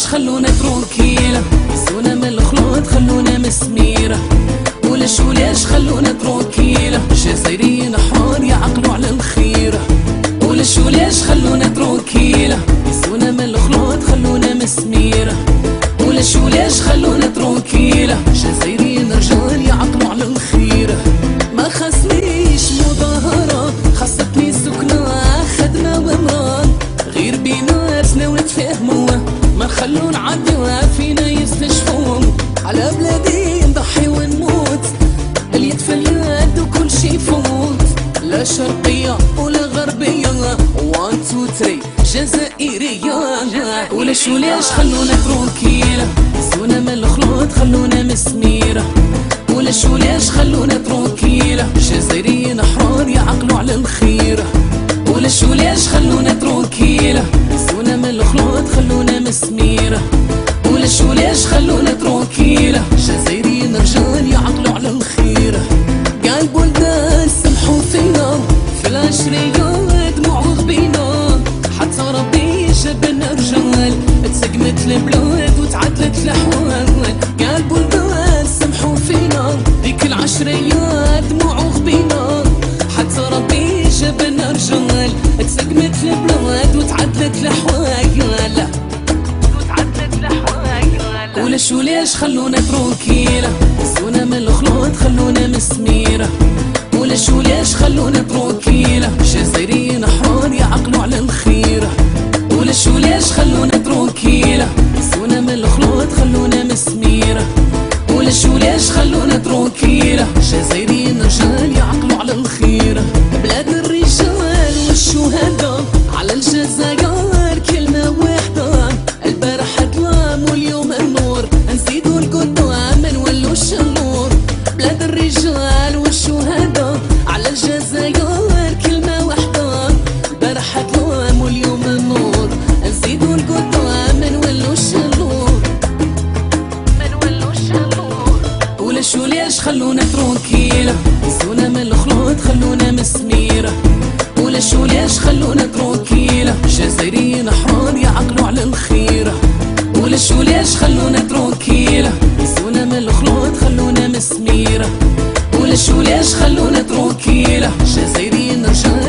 ليش خلونا تروكيلة، يسونا من الخلود خلونا مسميرة. وليش خلونا تروكيلة، جزائريين حرار يعقلوا على الخيرة. وليش خلونا تروكيلة، يسونا من الخلود خلونا مسميرة. وليش خلونا تروكيلة، جزائريين رجال يعقلوا على الخيرة. ما خصنيش مظاهرة، خصتني سكنة خدمة ومران، غير بيناتنا ونتفاهموا، ما نخلو نعدوا فينا يستشفوا. على بلادي نضحي ونموت، اليد في اليد وكل شي يفوت. لا شرقية ولا غربية، 1 2 3 جزائرية. وليش خلونا تروكيلة، يسونا من الخلود خلونا مسميرة. وليش خلونا تروكيلة، جزائريين حرار يعقلوا على الخيرة. وليش خلونا تروكيلة، يسونا من الخلود خلونا مسميرة. وليش خلونا تروكيلة، جزائريين رجال يعقلوا على الخيرة. قال بلدان سمحوا فينا، في العشرية دموع غبينا، حتى ربي جابلنا رجال، تسقمت البلاد وتعدلت الأحوال. قال بلدان سمحوا فينا، ديك العشرية دموع غبينا، حتى ربي جابلنا رجال، تسقمت البلاد وتعدلت الأحوال. وليش خلونا تروكيلة، يسونا من الخلود خلونا مسميرة. وليش خلونا تروكيلة، جزائريين حرار يعقلوا على الخيرة. وليش خلونا تروكيلة، يسونا من الخلود خلونا مسميرة. وليش خلونا تروكيلة، جزائريين رجال يعقلوا على الخيرة. بلاد الرجال والشهداء، على الجزائر كلمة واحدة. البارح ظلام واليوم النور، نزيدوا القدام ما نولوش النور. بلاد الرجال والشهداء، على الجزائر كلمة واحدة. البارح ظلام واليوم النور، نزيدوا القدام ما نولوش النور. وليش خلونا تروكيلة، يسونا من الخلود خلونا مسميرة. وليش خلونا تروكيلة، جزائريين حرار يعقلوا على الخيرة. وليش خلونا تروكيلة، يسونا من الخلود خلونا مسميرة. وليش خلونا تروكيلة، جزائريين رجال